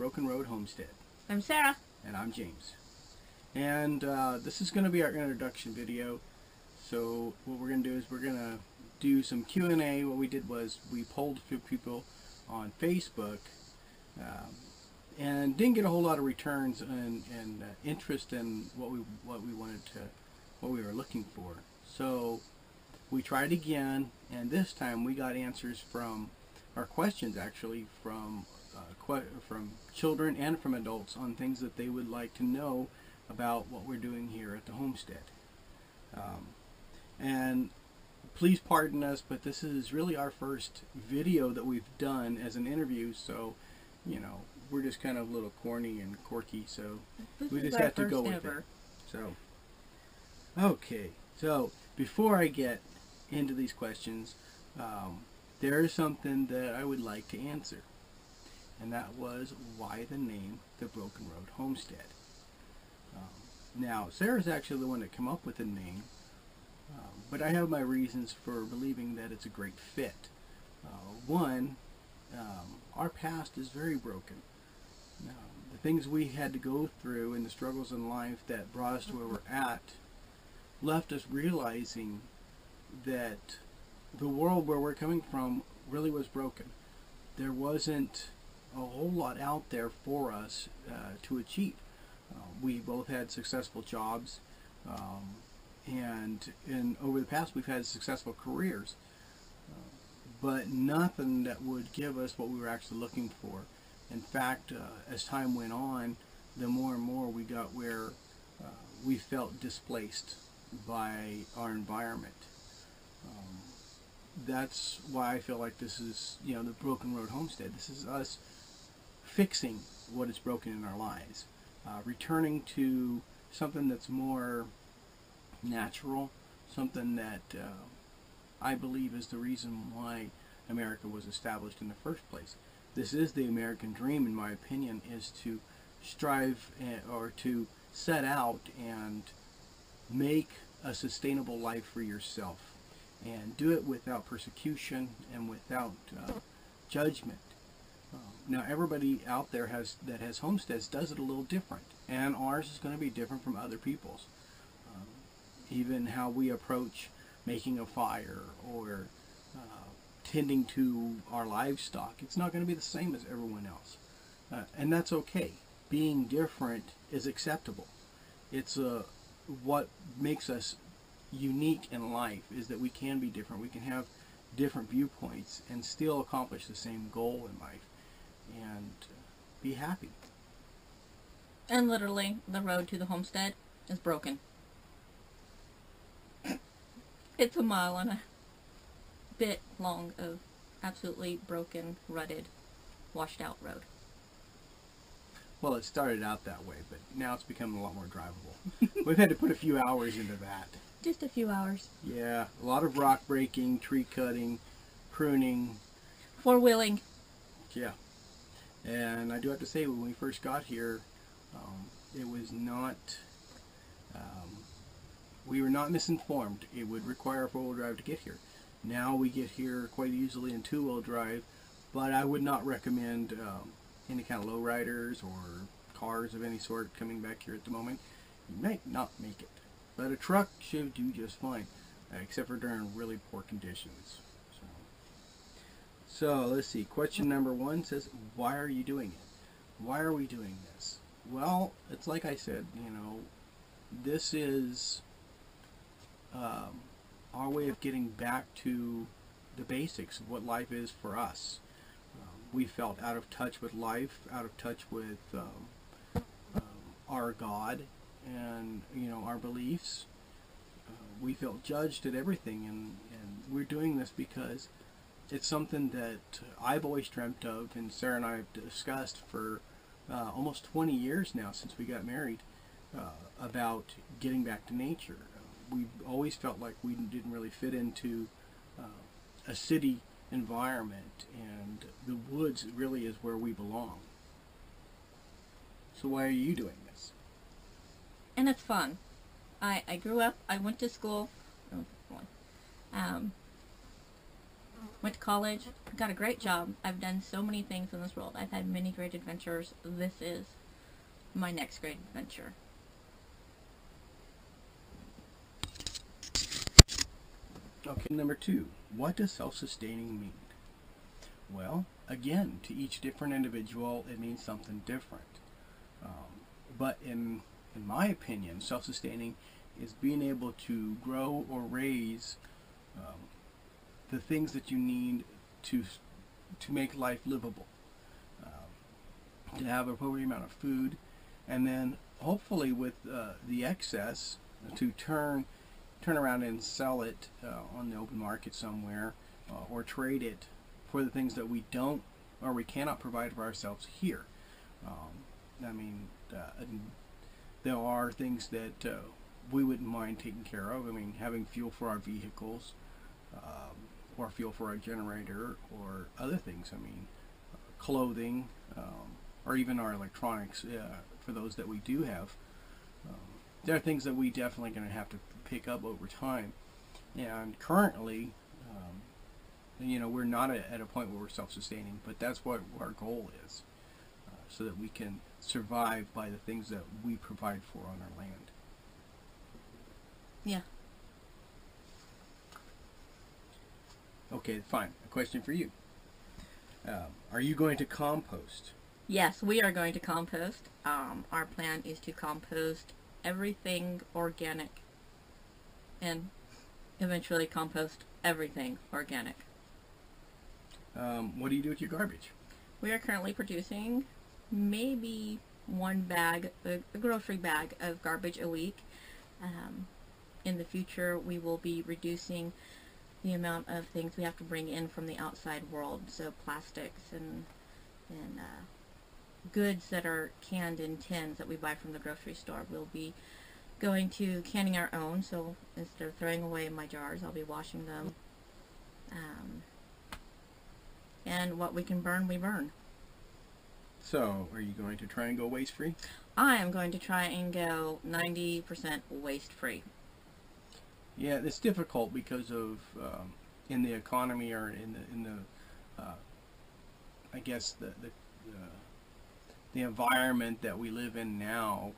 Broken Road Homestead. I'm Sarah. And I'm James. And this is going to be our introduction video. So what we're going to do is we're going to do some Q&A. What we did was we polled a few people on Facebook and didn't get a whole lot of returns and interest in what we were looking for. So we tried again, and this time we got answers from our questions, actually, from children and from adults on things that they would like to know about what we're doing here at the homestead. And please pardon us, but this is really our first video that we've done as an interview, so you know, we're just kind of a little corny and quirky, so we just have to go with it. So okay, so before I get into these questions, there is something that I would like to answer, and that was why the name the Broken Road Homestead. Now, Sarah's actually the one that came up with the name, but I have my reasons for believing that it's a great fit. One, our past is very broken. The things we had to go through and the struggles in life that brought us to where we're at left us realizing that the world where we're coming from really was broken. There wasn't a whole lot out there for us to achieve. We both had successful jobs, and over the past we've had successful careers, but nothing that would give us what we were actually looking for. In fact, as time went on, the more and more we got where we felt displaced by our environment. That's why I feel like this is, you know, the Broken Road Homestead. This is us fixing what is broken in our lives, returning to something that's more natural, something that I believe is the reason why America was established in the first place. This is the American dream, in my opinion, is to strive or to set out and make a sustainable life for yourself, and do it without persecution and without judgment. Now, everybody out there that has homesteads does it a little different, and ours is going to be different from other people's. Even how we approach making a fire or tending to our livestock, it's not going to be the same as everyone else, and that's okay. Being different is acceptable. It's what makes us unique in life is that we can be different. We can have different viewpoints and still accomplish the same goal in life and be happy. And literally, the road to the homestead is broken. It's a mile and a bit long of absolutely broken, rutted, washed out road. Well, it started out that way, but now it's become a lot more drivable. We've had to put a few hours into that. Just a few hours. Yeah, a lot of rock breaking, tree cutting, pruning. Four-wheeling. Yeah. And I do have to say, when we first got here, it was not, we were not misinformed. It would require a four-wheel drive to get here. Now we get here quite easily in two-wheel drive, but I would not recommend any kind of lowriders or cars of any sort coming back here at the moment. You might not make it, but a truck should do just fine, except for during really poor conditions. So let's see. Question number one says, why are you doing it? Why are we doing this? Well, it's like I said, you know, this is our way of getting back to the basics of what life is for us. We felt out of touch with life, out of touch with our God and, you know, our beliefs. We felt judged at everything, and we're doing this because it's something that I've always dreamt of, and Sarah and I have discussed for almost 20 years now since we got married, about getting back to nature. We always felt like we didn't really fit into a city environment, and the woods really is where we belong. So why are you doing this? And it's fun. I grew up, I went to school, Went to college, got a great job. I've done so many things in this world. I've had many great adventures. This is my next great adventure. Okay, number 2. What does self-sustaining mean? Well, again, to each different individual, it means something different. But in my opinion, self-sustaining is being able to grow or raise the things that you need to make life livable, to have a appropriate amount of food, and then hopefully with the excess to turn around and sell it on the open market somewhere, or trade it for the things that we don't or we cannot provide for ourselves here. I mean, there are things that we wouldn't mind taking care of. I mean, having fuel for our vehicles, or fuel for our generator, or other things. I mean, clothing, or even our electronics, for those that we do have. There are things that we definitely going to have to pick up over time. And currently, we're not at a point where we're self-sustaining, but that's what our goal is, so that we can survive by the things that we provide for on our land. Yeah. Okay, fine. A question for you. Are you going to compost? Yes, we are going to compost. Our plan is to compost everything organic and eventually compost everything organic. What do you do with your garbage? We are currently producing maybe one bag, a grocery bag of garbage a week. In the future, we will be reducing the amount of things we have to bring in from the outside world, so plastics and goods that are canned in tins that we buy from the grocery store. We'll be going to canning our own, so instead of throwing away my jars, I'll be washing them. And what we can burn, we burn. So, are you going to try and go waste-free? I am going to try and go 90% waste-free. Yeah, it's difficult because of in the economy, or in the I guess the environment that we live in now.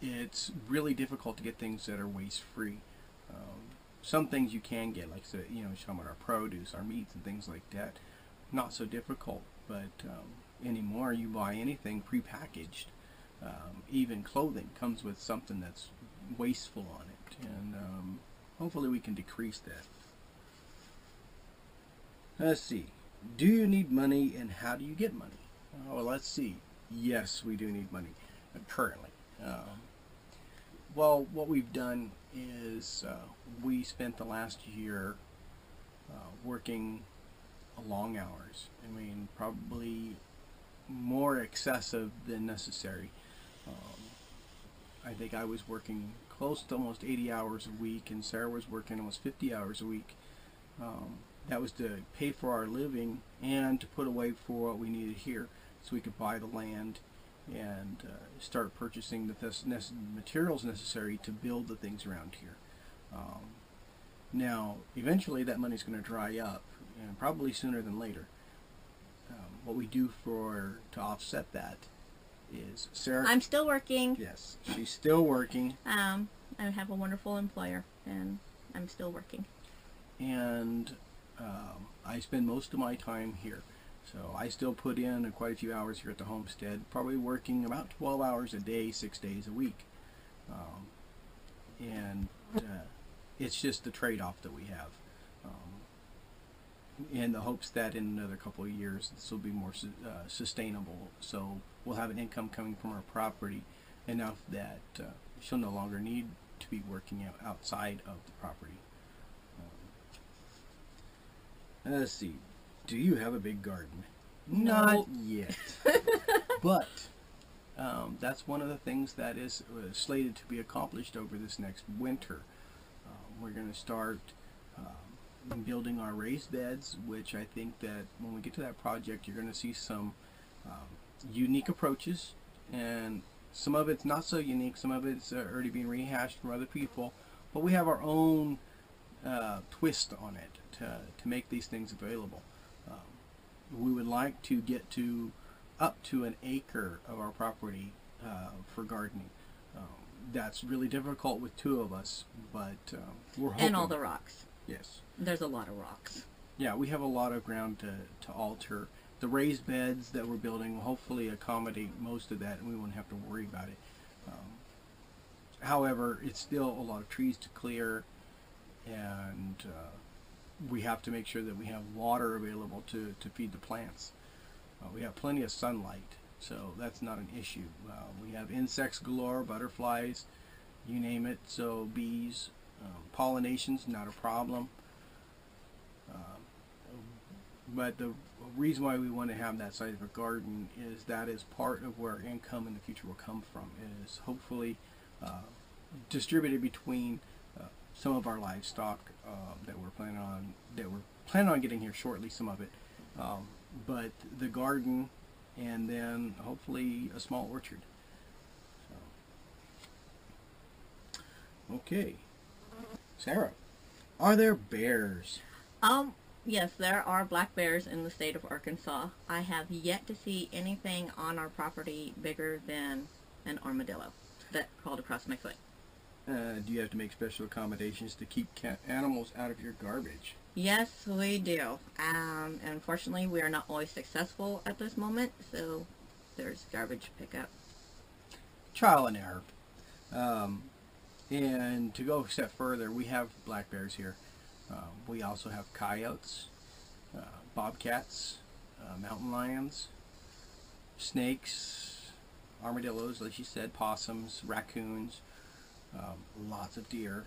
It's really difficult to get things that are waste-free. Some things you can get, like some of our produce, our meats, and things like that. Not so difficult, but anymore you buy anything prepackaged. Even clothing comes with something that's wasteful on it, and hopefully we can decrease that. Let's see. Do you need money, and how do you get money? Well, let's see. Yes, we do need money currently. Well, what we've done is we spent the last year working long hours. I mean, probably more excessive than necessary. I think I was working close to almost 80 hours a week, and Sarah was working almost 50 hours a week. That was to pay for our living and to put away for what we needed here, so we could buy the land and start purchasing the materials necessary to build the things around here. Now, eventually that money's going to dry up, and probably sooner than later. What we do to offset that is Sarah. I'm still working. Yes, she's still working. I have a wonderful employer, and I'm still working. And I spend most of my time here. So I still put in quite a few hours here at the homestead, probably working about 12 hours a day, 6 days a week. And it's just the trade-off that we have. In the hopes that in another couple of years this will be more sustainable. So we'll have an income coming from our property enough that she'll no longer need to be working outside of the property. Let's see. Do you have a big garden? No. Not yet. But that's one of the things that is slated to be accomplished over this next winter. We're going to start building our raised beds, which I think that when we get to that project, you're going to see some unique approaches, and some of it's not so unique, some of it's already being rehashed from other people, but we have our own twist on it to make these things available. We would like to get to up to an acre of our property for gardening. That's really difficult with two of us, but we're hoping. And all the rocks. Yes. There's a lot of rocks. Yeah, we have a lot of ground to alter. The raised beds that we're building will hopefully accommodate most of that, and we won't have to worry about it. However, it's still a lot of trees to clear, and we have to make sure that we have water available to feed the plants. We have plenty of sunlight, so that's not an issue. We have insects galore, butterflies, you name it, so bees, pollination's not a problem. But the reason why we want to have that side of a garden is that is part of where income in the future will come from, is hopefully distributed between some of our livestock that we're planning on getting here shortly, some of it, but the garden, and then hopefully a small orchard. So. Okay, Sarah, are there bears? Yes, there are black bears in the state of Arkansas. I have yet to see anything on our property bigger than an armadillo that crawled across my foot. Do you have to make special accommodations to keep animals out of your garbage? Yes, we do. Unfortunately, we are not always successful at this moment, so there's garbage pickup. Trial and error. And to go a step further, we have black bears here. We also have coyotes, bobcats, mountain lions, snakes, armadillos, like you said, possums, raccoons, lots of deer,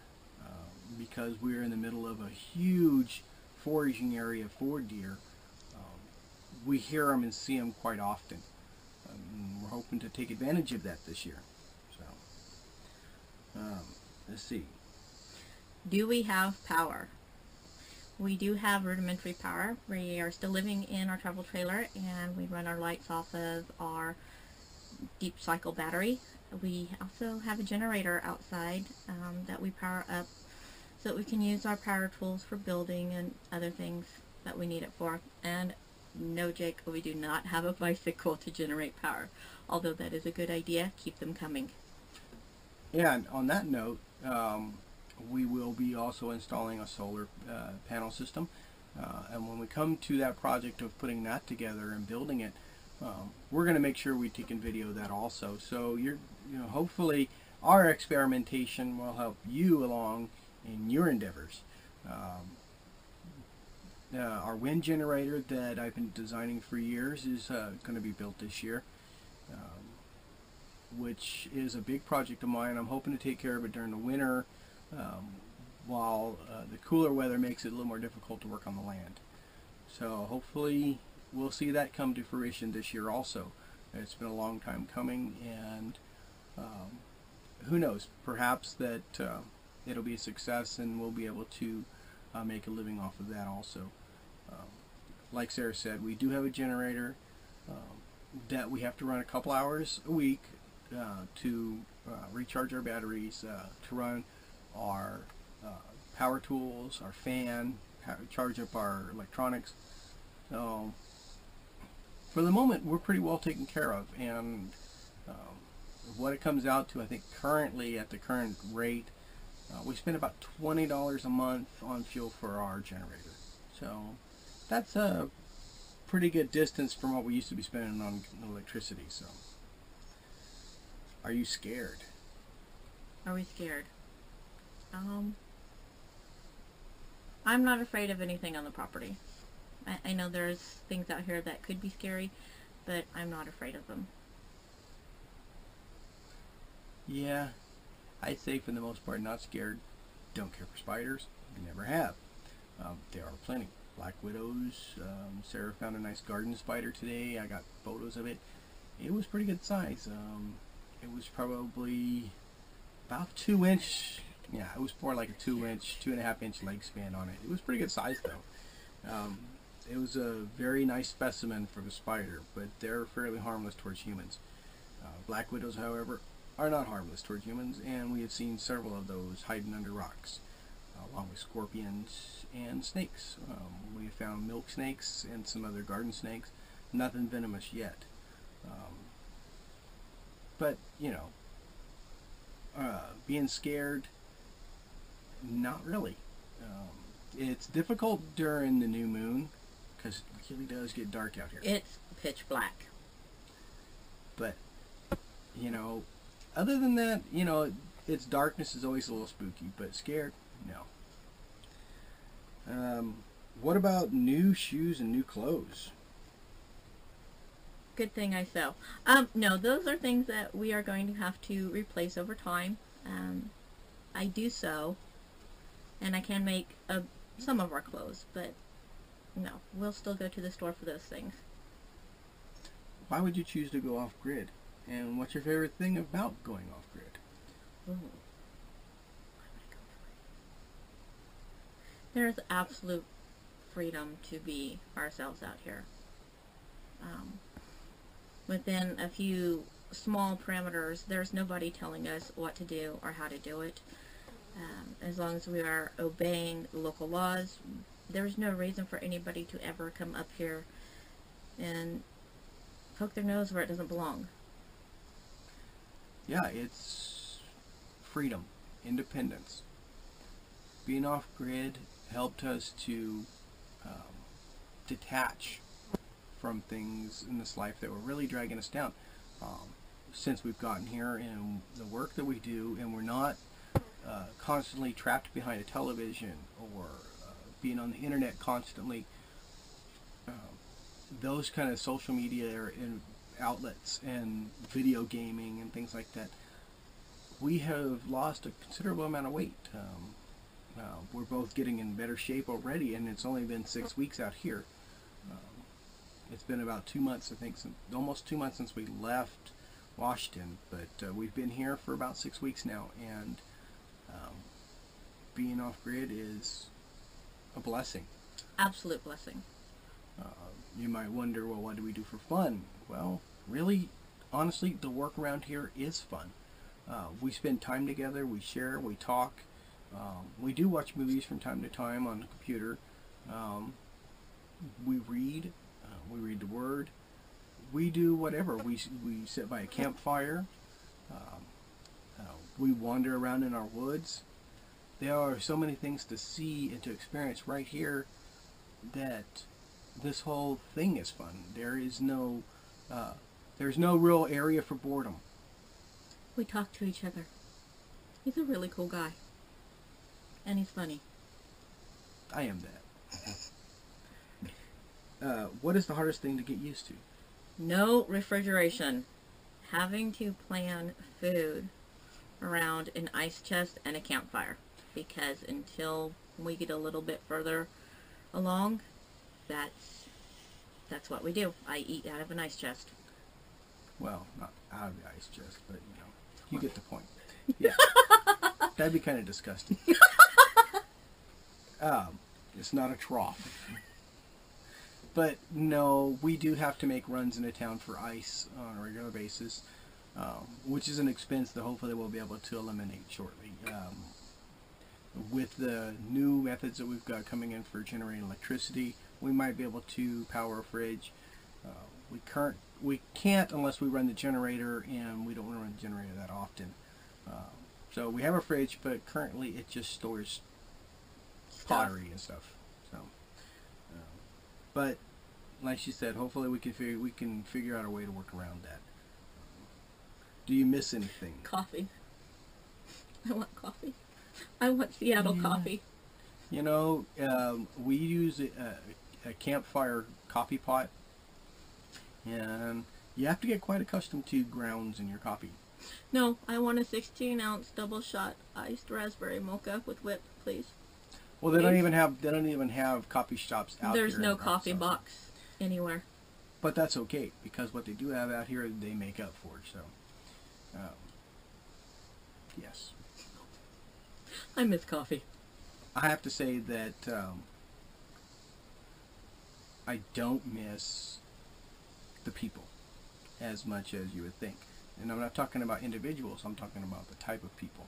because we're in the middle of a huge foraging area for deer. We hear them and see them quite often. We're hoping to take advantage of that this year. So, let's see. Do we have power? We do have rudimentary power. We are still living in our travel trailer, and we run our lights off of our deep cycle battery. We also have a generator outside that we power up so that we can use our power tools for building and other things that we need it for. And no, Jake, we do not have a bicycle to generate power, although that is a good idea. Keep them coming. Yeah, and on that note, we will be also installing a solar panel system, and when we come to that project of putting that together and building it, we're going to make sure we take and video that also. So hopefully our experimentation will help you along in your endeavors. Our wind generator that I've been designing for years is going to be built this year, which is a big project of mine. I'm hoping to take care of it during the winter, while the cooler weather makes it a little more difficult to work on the land. So hopefully we'll see that come to fruition this year also. It's been a long time coming, and who knows, perhaps that it'll be a success and we'll be able to make a living off of that also. Like Sarah said, we do have a generator that we have to run a couple hours a week to recharge our batteries, to run our power tools, our fan, charge up our electronics. So for the moment, we're pretty well taken care of, and what it comes out to, I think currently at the current rate, we spend about $20 a month on fuel for our generator. So that's a pretty good distance from what we used to be spending on electricity. So, are you scared? Are we scared? I'm not afraid of anything on the property. I know there's things out here that could be scary, but I'm not afraid of them. Yeah, I'd say for the most part not scared. Don't care for spiders. Never have. There are plenty. Black widows. Sarah found a nice garden spider today. I got photos of it. It was pretty good size. It was probably about 2 inch. Yeah, it was more like a 2.5 inch leg span on it. It was pretty good size though. It was a very nice specimen for the spider, but they're fairly harmless towards humans. Black widows, however, are not harmless towards humans, and we have seen several of those hiding under rocks. along with scorpions and snakes. We found milk snakes and some other garden snakes. Nothing venomous yet. But, you know, being scared, not really. It's difficult during the new moon because it really does get dark out here. It's pitch black. But, you know, other than that, you know, its darkness is always a little spooky, but scared, no. What about new shoes and new clothes? Good thing I sew. No, those are things that we are going to have to replace over time. I do sew, and I can make some of our clothes, but no, we'll still go to the store for those things. Why would you choose to go off-grid? And what's your favorite thing about going off-grid? Ooh. Why would I go for it? There's absolute freedom to be ourselves out here. Within a few small parameters, there's nobody telling us what to do or how to do it. As long as we are obeying local laws, there's no reason for anybody to ever come up here and poke their nose where it doesn't belong. Yeah, it's freedom, independence. Being off-grid helped us to detach from things in this life that were really dragging us down. Since we've gotten here and the work that we do, and we're not constantly trapped behind a television or being on the internet constantly, those kind of social media and outlets and video gaming and things like that, we have lost a considerable amount of weight. We're both getting in better shape already, and it's only been 6 weeks out here. It's been about 2 months, I think, almost 2 months since we left Washington, but we've been here for about 6 weeks now, and being off-grid is a blessing. Absolute blessing. You might wonder, well, what do we do for fun? Well, really, honestly, the work around here is fun. We spend time together, we share, we talk. We do watch movies from time to time on the computer. We read the Word. We do whatever. We sit by a campfire. We wander around in our woods. There are so many things to see and to experience right here that this whole thing is fun. There's no real area for boredom. We talk to each other. He's a really cool guy. And he's funny. I am that. What is the hardest thing to get used to? No refrigeration. Having to plan food around an ice chest and a campfire. Because until we get a little bit further along, that's what we do. I eat out of an ice chest. Well, not out of the ice chest, but you know, you get the point. Yeah. That'd be kind of disgusting. It's not a trough. But no, we do have to make runs into town for ice on a regular basis, which is an expense that hopefully we'll be able to eliminate shortly. With the new methods that we've got coming in for generating electricity, we might be able to power a fridge. We can't unless we run the generator, and we don't want to run the generator that often. So we have a fridge, but currently it just stores pottery and stuff. So, but like she said, hopefully we can figure out a way to work around that. Do you miss anything? Coffee. I want coffee. I want Seattle coffee. You know, we use a campfire coffee pot, and you have to get quite accustomed to grounds in your coffee. No, I want a 16-ounce double shot iced raspberry mocha with whip, please. Well, they don't even have coffee shops out here. There's no coffee box anywhere. But that's okay, because what they do have out here, they make up for. So, yes. I miss coffee. I have to say that I don't miss the people as much as you would think. And I'm not talking about individuals, I'm talking about the type of people.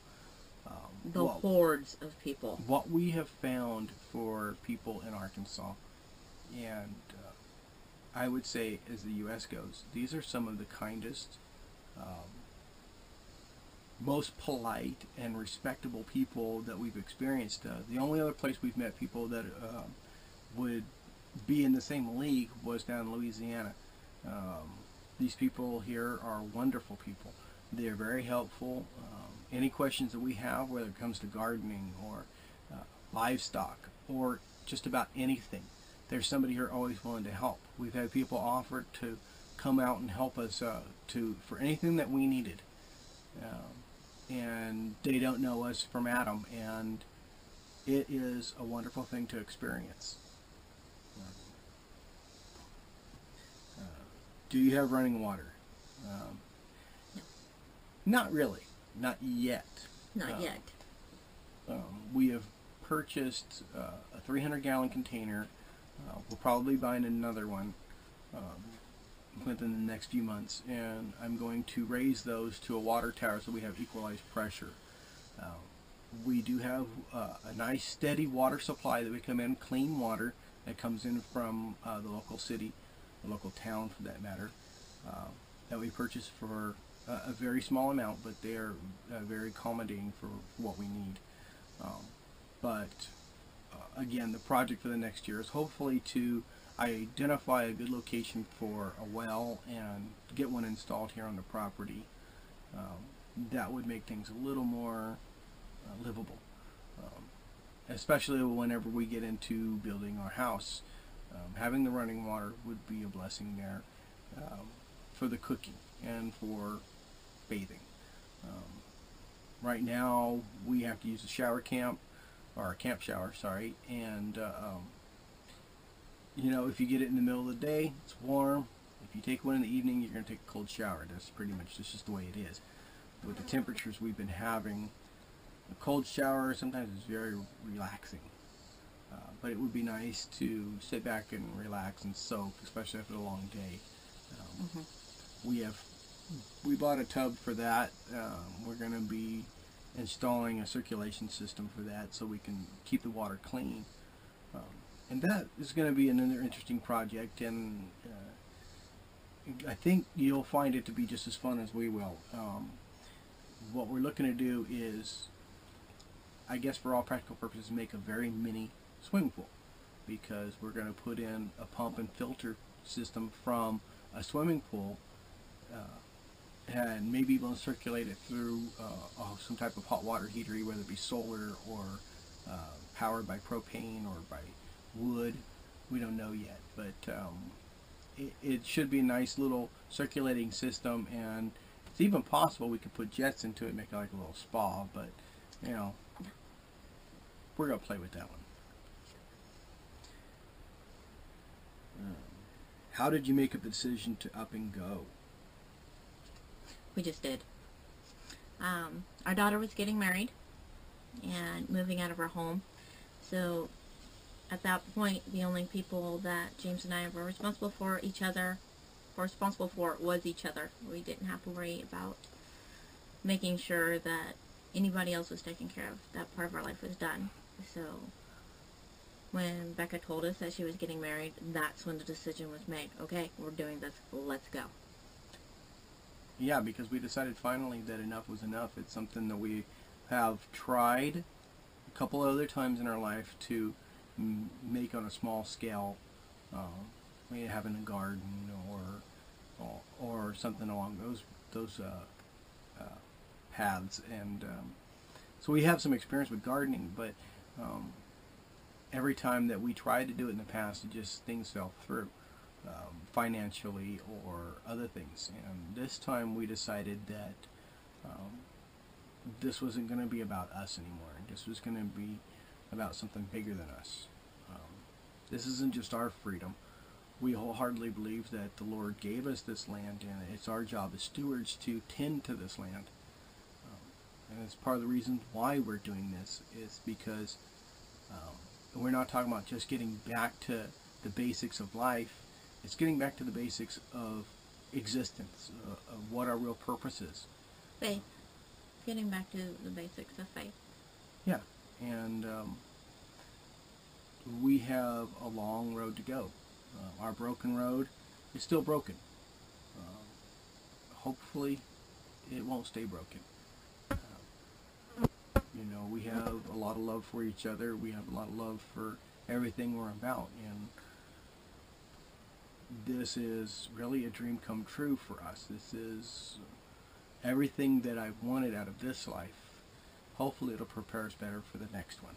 The hordes of people. What we have found for people in Arkansas, and I would say as the U.S. goes, these are some of the kindest, most polite and respectable people that we've experienced. The only other place we've met people that would be in the same league was down in Louisiana. These people here are wonderful people. They're very helpful. Any questions that we have, whether it comes to gardening or livestock or just about anything, there's somebody here always willing to help. We've had people offer to come out and help us for anything that we needed. And they don't know us from Adam, and it is a wonderful thing to experience. Do you have running water? No. Not really. Not yet. Not yet. We have purchased a 300-gallon container. We'll probably buy another one within the next few months, and I'm going to raise those to a water tower so we have equalized pressure. We do have a nice steady water supply that we come in, clean water that comes in from the local city, the local town for that matter, that we purchase for a very small amount, but they're very accommodating for what we need. Again, the project for the next year is hopefully to identify a good location for a well and get one installed here on the property. That would make things a little more livable, especially whenever we get into building our house. Having the running water would be a blessing there for the cooking and for bathing. Right now we have to use a shower camp, or a camp shower, sorry, and you know, if you get it in the middle of the day, it's warm. If you take one in the evening, you're going to take a cold shower. That's pretty much just the way it is. With the temperatures we've been having, a cold shower sometimes is very relaxing. But it would be nice to sit back and relax and soak, especially after a long day. We bought a tub for that. We're going to be installing a circulation system for that so we can keep the water clean. And that is going to be another interesting project, and I think you'll find it to be just as fun as we will. What we're looking to do is, I guess for all practical purposes, make a very mini swimming pool, because we're going to put in a pump and filter system from a swimming pool, and maybe we'll circulate it through some type of hot water heater, whether it be solar or powered by propane or by wood. We don't know yet, but it should be a nice little circulating system, and it's even possible we could put jets into it, make it like a little spa, but you know, we're going to play with that one. How did you make up the decision to up and go? We just did. Our daughter was getting married and moving out of our home, so at that point the only people that James and I were responsible for was each other. We didn't have to worry about making sure that anybody else was taken care of. That part of our life was done. So when Becca told us that she was getting married, that's when the decision was made. Okay, we're doing this, let's go. Yeah, because we decided finally that enough was enough. It's something that we have tried a couple other times in our life to make on a small scale, maybe having a garden or something along those paths. And so we have some experience with gardening, but every time that we tried to do it in the past, things fell through. Financially or other things, and this time we decided that this wasn't going to be about us anymore. This was going to be about something bigger than us. This isn't just our freedom. We wholeheartedly believe that the Lord gave us this land, and it's our job as stewards to tend to this land. And it's part of the reason why we're doing this is because we're not talking about just getting back to the basics of life. It's getting back to the basics of existence, of what our real purpose is. getting back to the basics of faith. Yeah, and we have a long road to go. Our broken road is still broken. Hopefully, it won't stay broken. You know, we have a lot of love for each other. We have a lot of love for everything we're about, and this is really a dream come true for us. This is everything that I've wanted out of this life. Hopefully it'll prepare us better for the next one.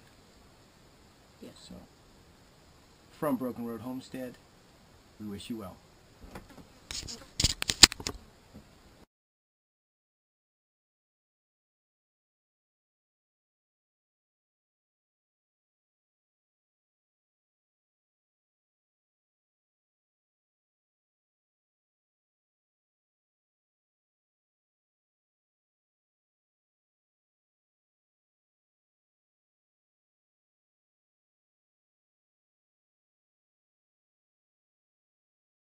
Yes. So, from Broken Road Homestead, we wish you well.